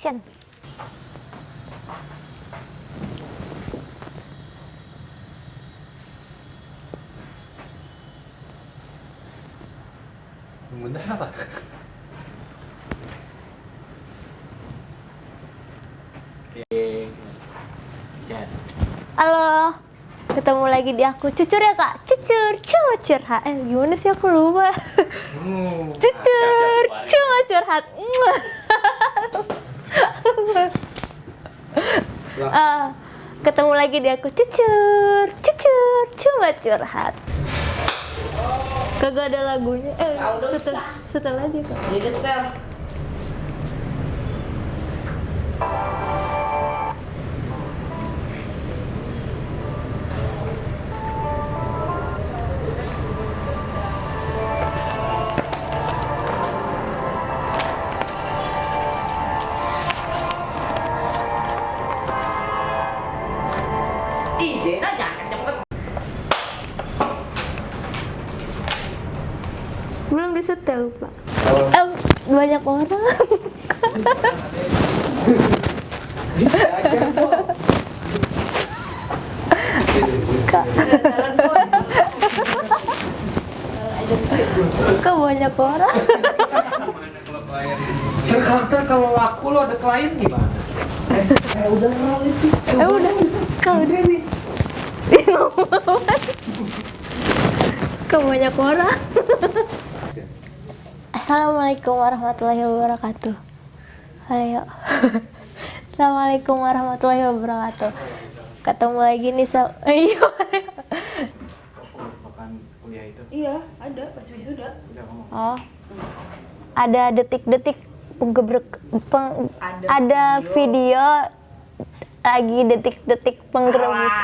action. Bunda apa? Oke. Chat. Halo, ketemu lagi di aku Cucur ya kak. Cucur gimana sih aku lupa. Cucur curhat. Ketemu lagi di aku Cucur curhat. Kagak ada lagunya. Setel aja kak. Jadi setel. Ih, Dena jangan cepet. Belum disetel pak. Banyak orang. Kok banyak orang? Ntar kalau laku lo ada klien gimana? Udah nol itu. Udah. Kau udah nih. Kok banyak orang? Assalamualaikum warahmatullahi wabarakatuh. Ayo. Assalamualaikum warahmatullahi wabarakatuh. Ketemu lagi nih sama Kuliah itu. Iya, ada pas wisuda. Udah ngomong. Oh. Ada detik-detik ada video lagi detik-detik penggerebek.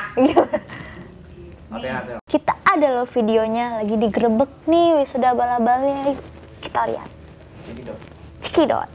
Hati-hati. Kita ada loh videonya lagi digerebek nih wisuda bala-balnya. Kita lihat. Jadi dong. Cekidot.